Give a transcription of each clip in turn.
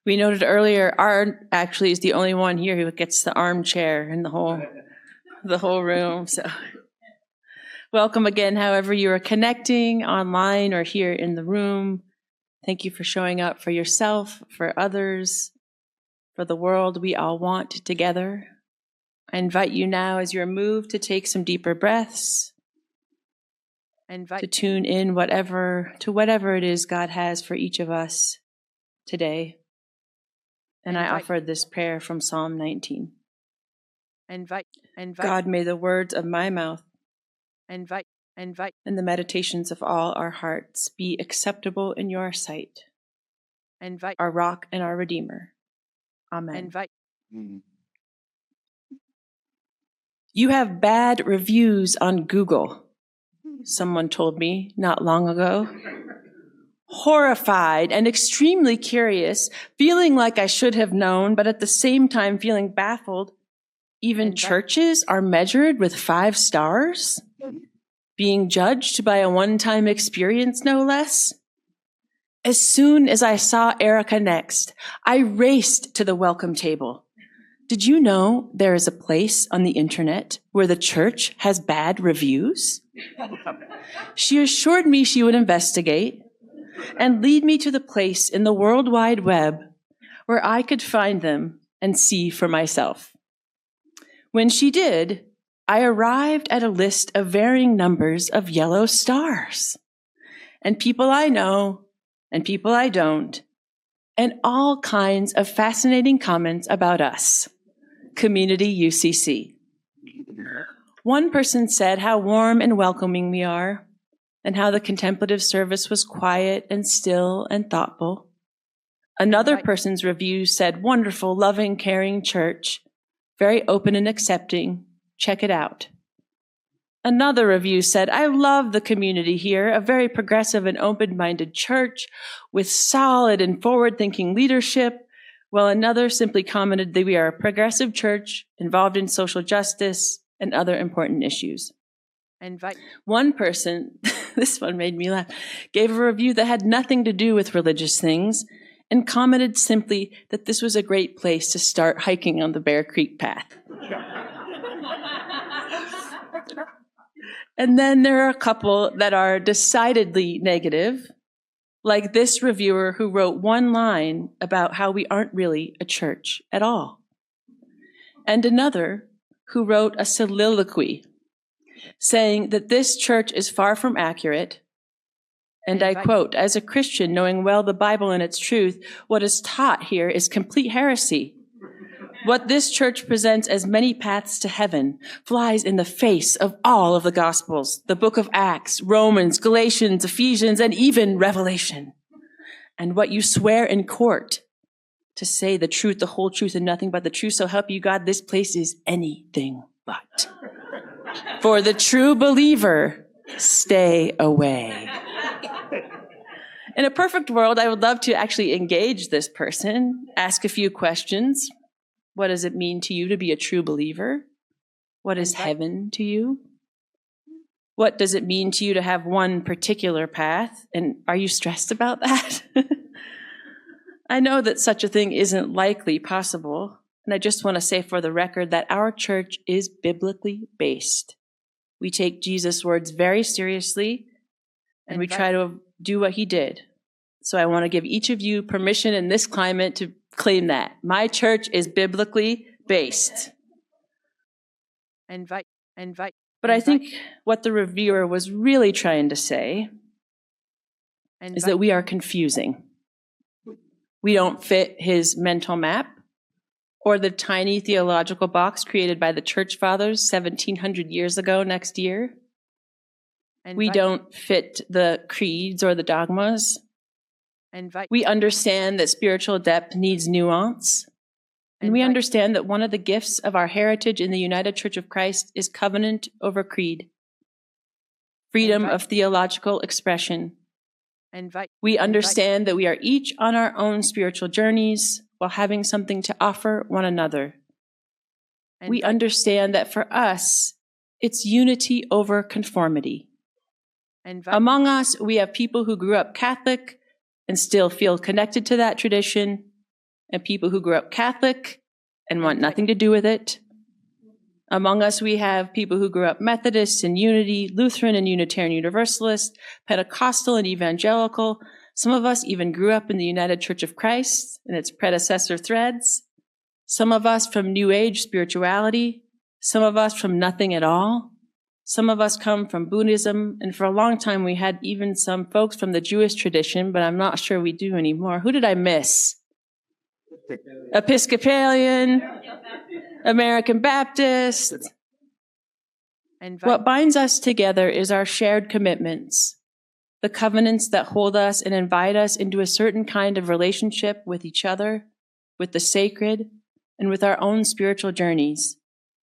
We noted earlier, Art actually is the only one here who gets the armchair in the whole room. So welcome again, however you are connecting online or here in the room. Thank you for showing up for yourself, for others, for the world we all want together. I invite you now, as you're moved, to take some deeper breaths. To tune in to whatever it is God has for each of us today. And I offer this prayer from Psalm 19. God, may the words of my mouth and the meditations of all our hearts be acceptable in your sight, our rock and our redeemer. Amen. You have bad reviews on Google, someone told me not long ago. Horrified and extremely curious, feeling like I should have known, but at the same time feeling baffled. Even churches are measured with 5 stars, being judged by a one-time experience, no less. As soon as I saw Erica next, I raced to the welcome table. Did you know there is a place on the internet where the church has bad reviews? She assured me she would investigate and lead me to the place in the World Wide Web where I could find them and see for myself. When she did, I arrived at a list of varying numbers of yellow stars, and people I know and people I don't, and all kinds of fascinating comments about us, Community UCC. One person said how warm and welcoming we are, and how the contemplative service was quiet and still and thoughtful. Another person's review said, wonderful, loving, caring church, very open and accepting, check it out. Another review said, I love the community here, a very progressive and open-minded church with solid and forward-thinking leadership, while another simply commented that we are a progressive church involved in social justice and other important issues. One person, this one made me laugh, gave a review that had nothing to do with religious things and commented simply that this was a great place to start hiking on the Bear Creek path. And then there are a couple that are decidedly negative, like this reviewer who wrote one line about how we aren't really a church at all. And another who wrote a soliloquy saying that this church is far from accurate, and I quote, as a Christian, knowing well the Bible and its truth, what is taught here is complete heresy. What this church presents as many paths to heaven flies in the face of all of the Gospels, the book of Acts, Romans, Galatians, Ephesians, and even Revelation. And what you swear in court to say the truth, the whole truth, and nothing but the truth, so help you God, this place is anything but. For the true believer, stay away. In a perfect world, I would love to actually engage this person, ask a few questions. What does it mean to you to be a true believer? What is heaven to you? What does it mean to you to have one particular path? And are you stressed about that? I know that such a thing isn't likely possible. And I just want to say for the record that our church is biblically based. We take Jesus' words very seriously, and we try to do what he did. So I want to give each of you permission in this climate to claim that. My church is biblically based. But I think what the reviewer was really trying to say is that we are confusing. We don't fit his mental map or the tiny theological box created by the church fathers 1,700 years ago next year. We don't fit the creeds or the dogmas. We understand that spiritual depth needs nuance. And we understand that one of the gifts of our heritage in the United Church of Christ is covenant over creed, freedom of theological expression. We understand that we are each on our own spiritual journeys while having something to offer one another. We understand that for us, it's unity over conformity. Among us, we have people who grew up Catholic and still feel connected to that tradition, and people who grew up Catholic and want nothing to do with it. Among us, we have people who grew up Methodist and Unity, Lutheran and Unitarian Universalist, Pentecostal and Evangelical. Some of us even grew up in the United Church of Christ and its predecessor threads. Some of us from New Age spirituality. Some of us from nothing at all. Some of us come from Buddhism. And for a long time, we had even some folks from the Jewish tradition, but I'm not sure we do anymore. Who did I miss? Episcopalian, American Baptist. What binds us together is our shared commitments, the covenants that hold us and invite us into a certain kind of relationship with each other, with the sacred, and with our own spiritual journeys,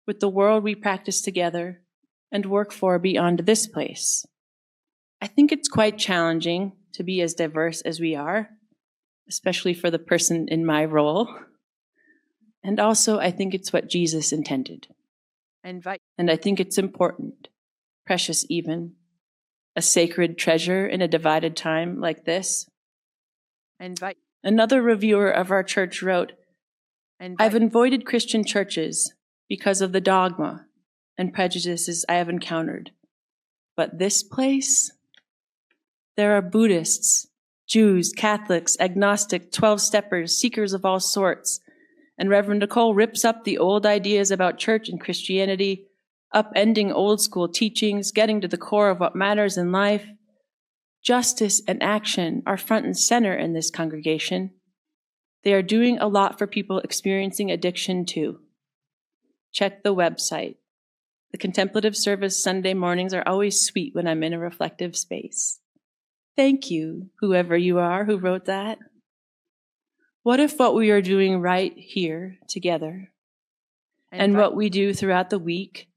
with the world we practice together and work for beyond this place. I think it's quite challenging to be as diverse as we are, especially for the person in my role. And also, I think it's what Jesus intended. And I think it's important, precious even, a sacred treasure in a divided time like this. Another reviewer of our church wrote, I've avoided Christian churches because of the dogma and prejudices I have encountered. But this place, there are Buddhists, Jews, Catholics, agnostic, 12-steppers, seekers of all sorts. And Reverend Nicole rips up the old ideas about church and Christianity, upending old school teachings, getting to the core of what matters in life. Justice and action are front and center in this congregation. They are doing a lot for people experiencing addiction too. Check the website. The contemplative service Sunday mornings are always sweet when I'm in a reflective space. Thank you, whoever you are who wrote that. What if what we are doing right here together, and what we do throughout the week,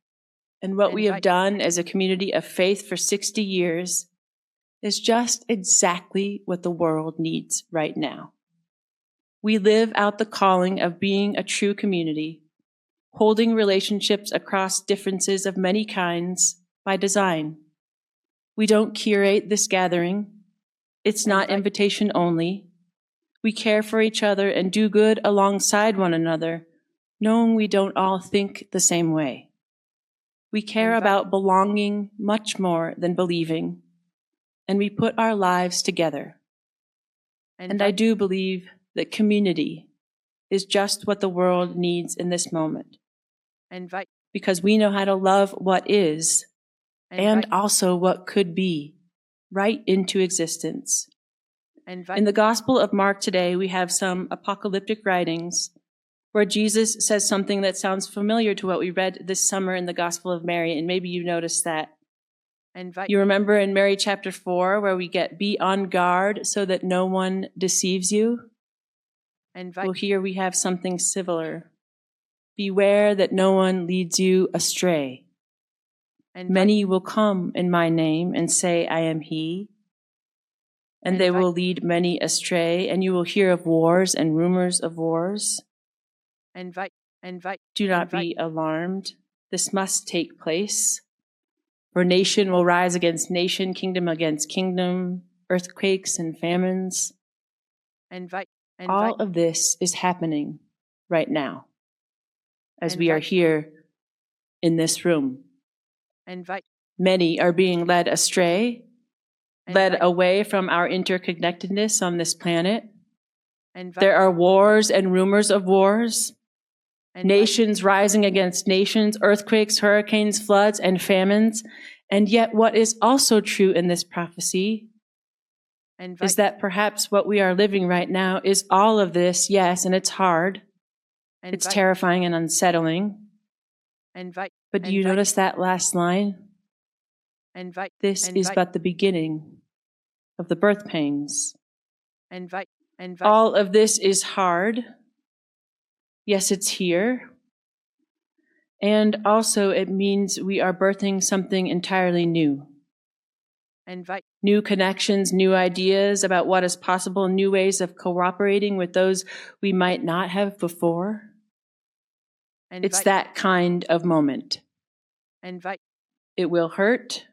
and what we have done as a community of faith for 60 years is just exactly what the world needs right now? We live out the calling of being a true community, holding relationships across differences of many kinds by design. We don't curate this gathering. It's not invitation only. We care for each other and do good alongside one another, knowing we don't all think the same way. We care about belonging much more than believing, and we put our lives together. And I do believe that community is just what the world needs in this moment. Because we know how to love what is and also what could be right into existence. In the Gospel of Mark today, we have some apocalyptic writings where Jesus says something that sounds familiar to what we read this summer in the Gospel of Mary, and maybe you noticed that. You remember in Mary chapter 4 where we get, be on guard so that no one deceives you? Well, here we have something similar. Beware that no one leads you astray. Many will come in my name and say, I am he. And they will lead many astray, and you will hear of wars and rumors of wars. Do not be alarmed. This must take place. For nation will rise against nation, kingdom against kingdom, earthquakes and famines. All of this is happening right now as we are here in this room. Many are being led astray, led away from our interconnectedness on this planet. There are wars and rumors of wars, nations rising against nations, earthquakes, hurricanes, floods, and famines. And yet what is also true in this prophecy is that perhaps what we are living right now is all of this, yes, and it's hard. It's terrifying and unsettling. But do you notice that last line? This is but the beginning of the birth pangs. All of this is hard. Yes, it's here. And also it means we are birthing something entirely new. New connections, new ideas about what is possible, new ways of cooperating with those we might not have before. It's that kind of moment. It will hurt.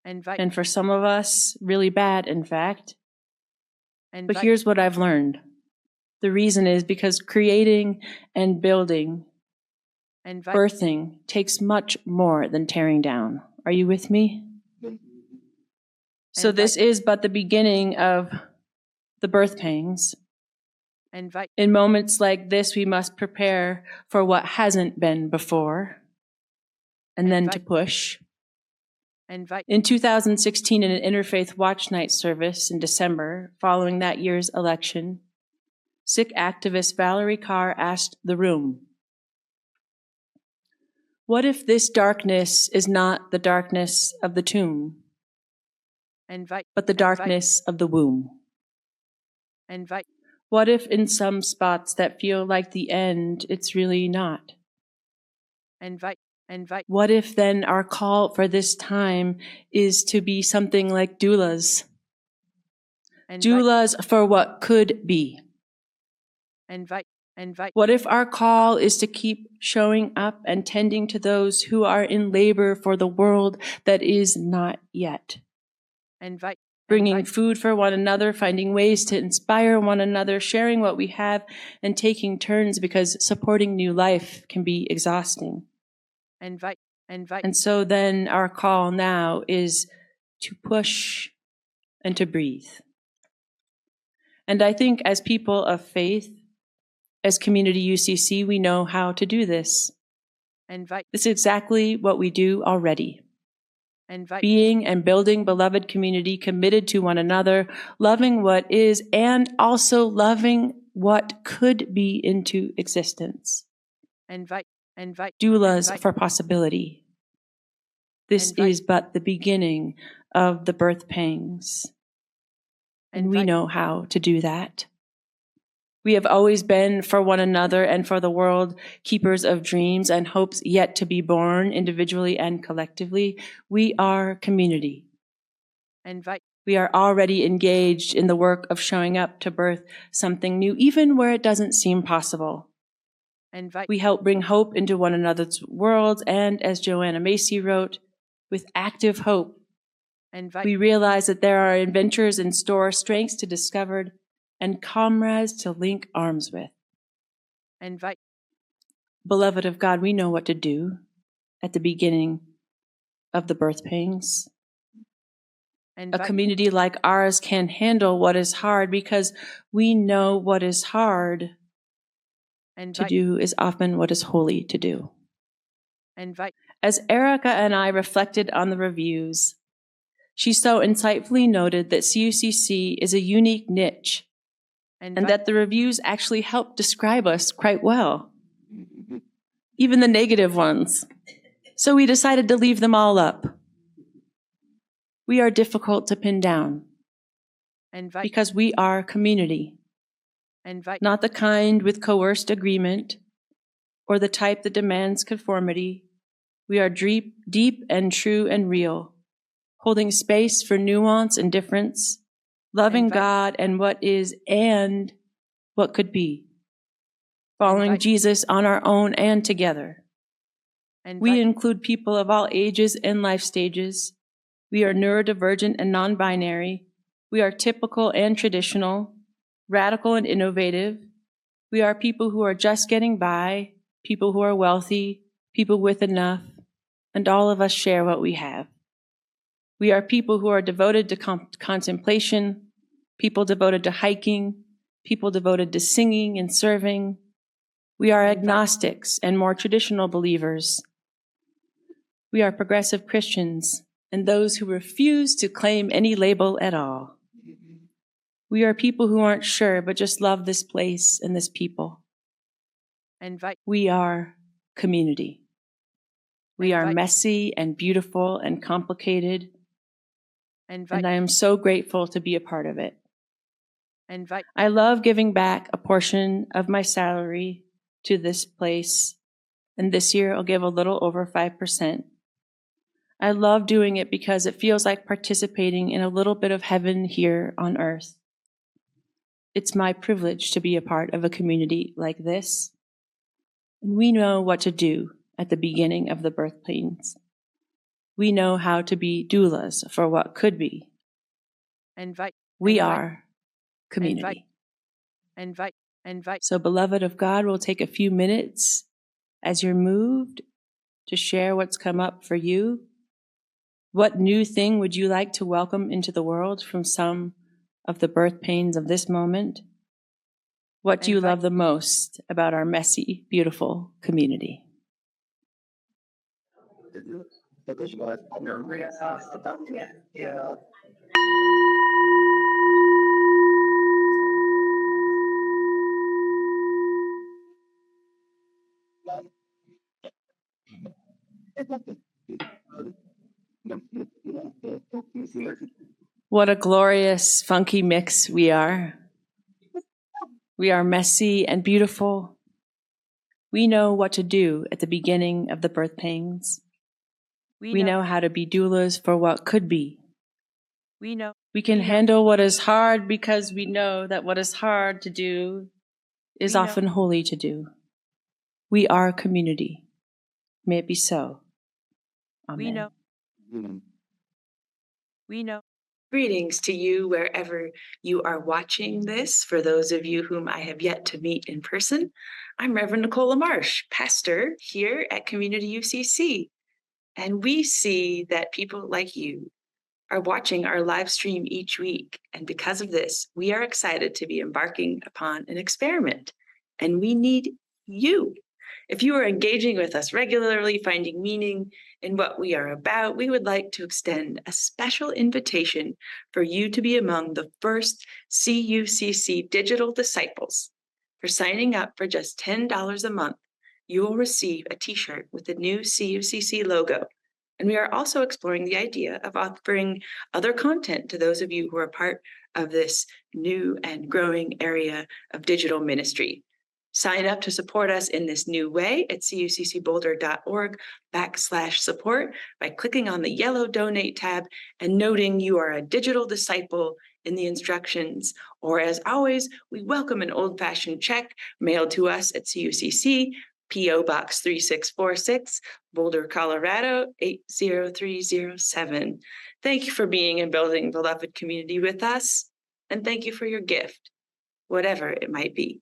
And for some of us, really bad, in fact. But here's what I've learned. The reason is because creating and building, birthing, takes much more than tearing down. Are you with me? So this is but the beginning of the birth pangs. In moments like this, we must prepare for what hasn't been before, and then to push. In 2016, in an interfaith watch night service in December, following that year's election, Sikh activist Valerie Carr asked the room, "What if this darkness is not the darkness of the tomb, but the darkness of the womb? What if in some spots that feel like the end, it's really not? What if then our call for this time is to be something like doulas? Doulas for what could be. What if our call is to keep showing up and tending to those who are in labor for the world that is not yet? Bringing food for one another, finding ways to inspire one another, sharing what we have, and taking turns, because supporting new life can be exhausting. And so then our call now is to push and to breathe. And I think as people of faith, as Community UCC, we know how to do this. This is exactly what we do already. Being and building beloved community, committed to one another, loving what is, and also loving what could be into existence. Doulas for possibility. This is but the beginning of the birth pangs. And we know how to do that. We have always been, for one another and for the world, keepers of dreams and hopes yet to be born, individually and collectively. We are community. We are already engaged in the work of showing up to birth something new, even where it doesn't seem possible. We help bring hope into one another's worlds, and as Joanna Macy wrote, with active hope, we realize that there are adventures in store, strengths to discover, and comrades to link arms with. Beloved of God, we know what to do at the beginning of the birth pangs. A community like ours can handle what is hard because we know what is hard to do is often what is holy to do. As Erica and I reflected on the reviews, she so insightfully noted that CUCC is a unique niche, and that the reviews actually help describe us quite well, even the negative ones. So we decided to leave them all up. We are difficult to pin down because we are community, not the kind with coerced agreement or the type that demands conformity. We are deep and true and real, holding space for nuance and difference, loving God and what is and what could be, following Jesus on our own and together. We include people of all ages and life stages. We are neurodivergent and non-binary. We are typical and traditional, radical and innovative. We are people who are just getting by, people who are wealthy, people with enough, and all of us share what we have. We are people who are devoted to contemplation, people devoted to hiking, people devoted to singing and serving. We are agnostics and more traditional believers. We are progressive Christians and those who refuse to claim any label at all. We are people who aren't sure but just love this place and this people. We are community. We are messy and beautiful and complicated, and I am so grateful to be a part of it. I love giving back a portion of my salary to this place, and this year I'll give a little over 5%. I love doing it because it feels like participating in a little bit of heaven here on earth. It's my privilege to be a part of a community like this, and we know what to do at the beginning of the birth pains. We know how to be doulas for what could be. We are community. So, beloved of God, we'll take a few minutes as you're moved to share what's come up for you. What new thing would you like to welcome into the world from some of the birth pains of this moment? What do you love the most about our messy, beautiful community? What a glorious, funky mix we are. We are messy and beautiful. We know what to do at the beginning of the birth pains. We know how to be doulas for what could be. We can handle what is hard because we know that what is hard to do is often holy to do. We are community. May it be so. Amen. We know. Greetings to you wherever you are watching this. For those of you whom I have yet to meet in person, I'm Reverend Nicola Marsh, pastor here at Community UCC. And we see that people like you are watching our live stream each week. And because of this, we are excited to be embarking upon an experiment. And we need you. If you are engaging with us regularly, finding meaning in what we are about, we would like to extend a special invitation for you to be among the first CUCC digital disciples. For signing up for just $10 a month, you will receive a t-shirt with the new CUCC logo. And we are also exploring the idea of offering other content to those of you who are part of this new and growing area of digital ministry. Sign up to support us in this new way at cuccboulder.org/support by clicking on the yellow donate tab and noting you are a digital disciple in the instructions. Or as always, we welcome an old-fashioned check mailed to us at CUCC, P.O. Box 3646, Boulder, Colorado 80307. Thank you for being and building beloved community with us, and thank you for your gift, whatever it might be.